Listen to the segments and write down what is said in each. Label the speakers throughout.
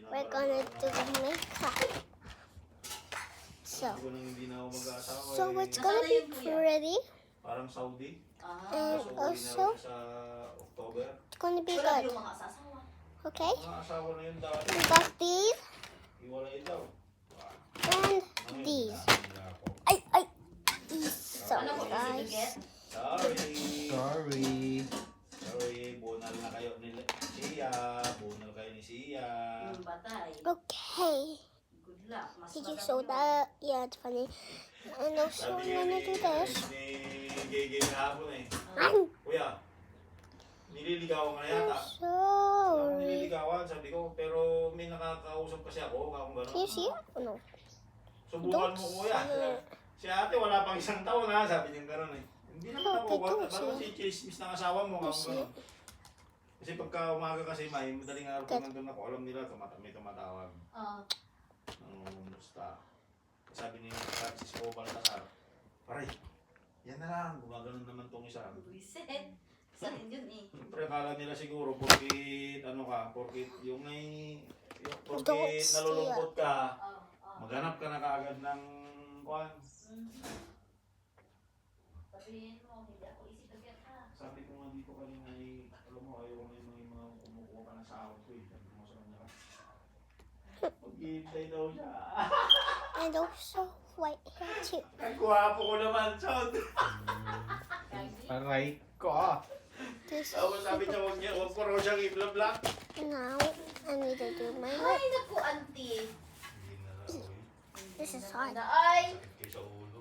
Speaker 1: we're gonna do the makeup. So it's gonna be pretty.
Speaker 2: Parang Saudi.
Speaker 1: And also,
Speaker 2: Sa October.
Speaker 1: it's gonna be good. Okay?
Speaker 2: Mga asawa na yun dati.
Speaker 1: We got these
Speaker 2: Iwalay daw.
Speaker 1: and these. So, guys.
Speaker 2: Sorry. Bunal na kayo ni Sia. Bunal kayo ni Sia.
Speaker 1: Okay. Did you show that? Yeah, it's funny. And also, I'm gonna do this.
Speaker 2: Gay kahapon eh. Kuya, nililigawan ka na yata.
Speaker 1: Sorry.
Speaker 2: Nililigawan, sabi ko. Pero may nakakausap kasi ako. Kung gano'n.
Speaker 1: Can you see it? Oh, no.
Speaker 2: Subukan mo kuya. Si ate wala pang isang taon ha. Sabi niya gano'n eh. Hindi naman ako. Ba't si chismis ng asawa mo? Kung gano'n. Kasi pagka umaga kasi madaling araw kung nandun ako. Alam nila may tumatawag. Basta. Sabi ni Francisco Baltasar, Paray, yan na lang, gumagano'n naman tong isa.
Speaker 3: Reset. Sa rin yun eh.
Speaker 2: Siyempre, akala nila siguro, porkit yung porkit nalulungkot ka, maghanap ka na kaagad ng kuhan.
Speaker 3: Sabihin mo, hindi ako isip ha.
Speaker 2: Sabi ko nga dito kanina ay, alam mo, ayaw ko na yung mga kumukuha ka na sa ako eh. Sabi mo sa kanya ka. Pag-iintay daw siya.
Speaker 1: And also, white hair too.
Speaker 2: Ang guwapo ko naman, Chod.
Speaker 4: Aray ko.
Speaker 1: This
Speaker 2: Tapos sabi niya, huwag ko raw siyang i-black.
Speaker 1: now, I need to do my
Speaker 3: Ay,
Speaker 1: lip.
Speaker 3: naku, auntie.
Speaker 1: This is hard.
Speaker 3: Ay!
Speaker 2: Sakit kayo sa ulo.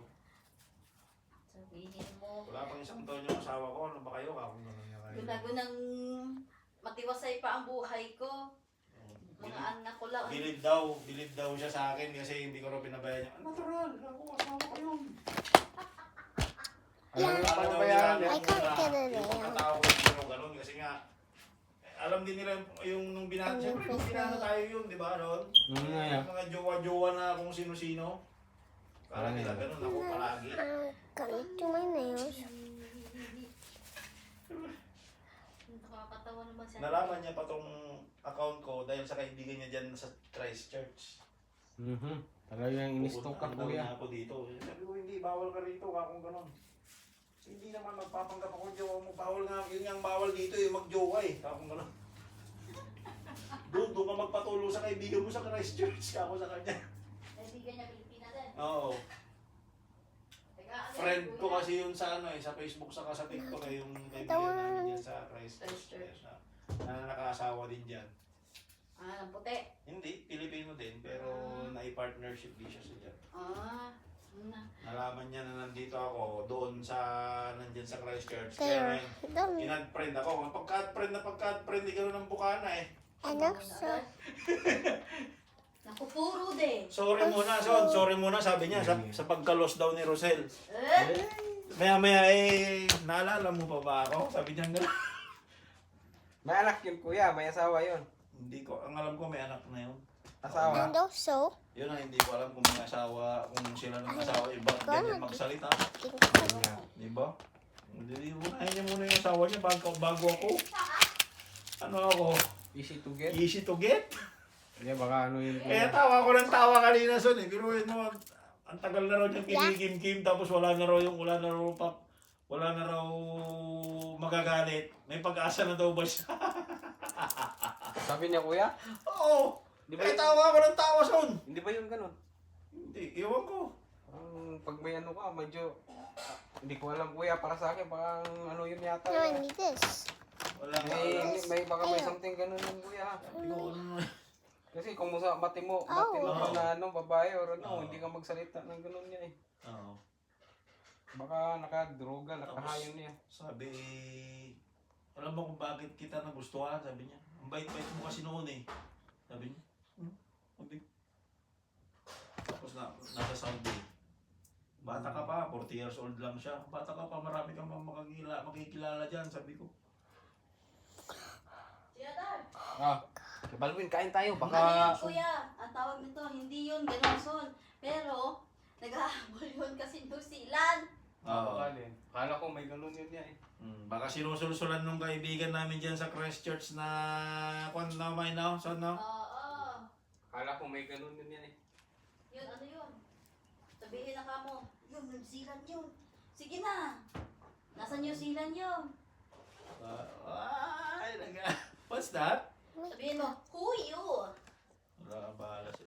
Speaker 3: Sabihin mo.
Speaker 2: Wala pang isang taon yung asawa ko. Ano ba kayo? Kakong gano'n niya kayo.
Speaker 3: Gunagunang matiwasay pa ang buhay ko. Mga anak ko lang.
Speaker 2: Bilib daw siya sa akin kasi hindi ko raw pinabayan niya. Natural, ako asawa ko yun.
Speaker 4: Ano ba yan?
Speaker 1: I can't get it
Speaker 2: Yung
Speaker 1: in.
Speaker 2: pagkatao ko yung gano'n kasi nga, alam din nila yung nung binata. Siyempre, nung binata tayo yun, di ba, Ron? Yung mga jowa-jowa na kung sino-sino. Kala nila gano'n ako palagi.
Speaker 1: I'm gonna do my nails.
Speaker 3: Nakakatawa naman siya.
Speaker 2: Nalaman niya pa tong account ko dahil sa kaibigan niya dyan sa Christchurch.
Speaker 4: Talagang inistok ka,
Speaker 2: Pupuntahan daw
Speaker 4: kuya.
Speaker 2: niya ako dito. Sabi ko, hindi, bawal ka rito, kakong gano'n. Hindi naman magpapanggap ako jowa mo. Bawal nga, yun nga ang bawal dito eh, magjowa eh. Kakong gano'n. Doon ka magpatulo sa kaibigan mo sa Christchurch, kako sa kanya.
Speaker 3: Naibigan niya Pilipina din.
Speaker 2: Oo.
Speaker 3: Teka, ano
Speaker 2: Friend
Speaker 3: yun,
Speaker 2: ko
Speaker 3: kuya?
Speaker 2: kasi yun sa ano eh, sa Facebook saka sa TikTok eh, yung kaibigan namin dyan sa Christchurch. Na nakaasawa din dyan.
Speaker 3: Ng puti.
Speaker 2: Hindi, Pilipino din, pero nai-partnership din siya sa dyan. Nalaman niya na nandito ako doon sa nandyan sa Christchurch. Kaya
Speaker 1: There.
Speaker 2: ngayon, in-add-friend ako. Pagka-add-friend, di ka ng bukana eh.
Speaker 1: And also,
Speaker 3: Naku, puro din.
Speaker 2: Sorry muna, Son. Sorry muna, sabi niya, sa pagka-loss daw ni Rosel.
Speaker 3: Eh?
Speaker 2: Maya-maya eh, naalala mo pa ba ako? Sabi niya gano'n.
Speaker 4: May anak yun, kuya. May asawa yun.
Speaker 2: Hindi ko, ang alam ko may anak na yun.
Speaker 4: Asawa.
Speaker 1: and also,
Speaker 2: Yun ang hindi ko alam kung may asawa, kung sila ng asawa, iba ganyan magsalita. Di ba? Hindi unahin niya muna yung asawa niya bago ako. Ano ako?
Speaker 4: Easy to get.
Speaker 2: Easy to get?
Speaker 4: Hindi, baka ano yun,
Speaker 2: Eh,
Speaker 4: kuya.
Speaker 2: tawa ko ng tawa kanina, Son. Eh. Pero yun mo, ang tagal na raw niyang kinikim-kim, tapos wala na raw magagalit. May pag-asa na daw ba siya?
Speaker 4: Sabi niya, kuya?
Speaker 2: Oo!
Speaker 4: Di ba
Speaker 2: Eh,
Speaker 4: yun?
Speaker 2: tawa ko ng tawa, Son.
Speaker 4: Hindi ba yun ganun?
Speaker 2: Hindi, iwan ko.
Speaker 4: Pag may ano ka, medyo... hindi ko alam, kuya. Para sa akin, baka ano yun yata.
Speaker 1: no, I need this.
Speaker 2: Wala nga.
Speaker 4: Baka may something ganun yun, kuya.
Speaker 2: Hindi ko ano.
Speaker 4: Kasi kung mati mo ka na ano, babae or ano, hindi ka magsalita ng ganun niya eh.
Speaker 2: Oo.
Speaker 4: Baka nakadroga, nakahayon niya.
Speaker 2: Sabi, alam mo kung bakit kita nagustuhan, sabi niya. Ang bait-bait mo kasi noon eh. Sabi niya. Sabi. Tapos nasa Saudi. Bata ka pa, 40 years old lang siya. Bata ka pa, marami kang makikilala dyan, sabi ko.
Speaker 4: Balwin, kain tayo.
Speaker 3: Ano
Speaker 4: Baka...
Speaker 3: yun, kuya? Ang tawag nito, hindi yun, ganun, Son. Pero, nag-ahabol yun kasi New Zealand.
Speaker 2: Oo.
Speaker 4: Kala ko may ganun yun niya eh.
Speaker 2: Baka sinusulsulan nung kaibigan namin dyan sa Christchurch na kung na may no? So, no?
Speaker 3: Oo.
Speaker 4: Akala ko may ganun din yan eh.
Speaker 3: Yun, ano yun? Sabihin na ka mo. Yun, New Zealand yun. Sige na. Nasa New Zealand yun.
Speaker 2: What's that?
Speaker 3: Sabihin mo, who you?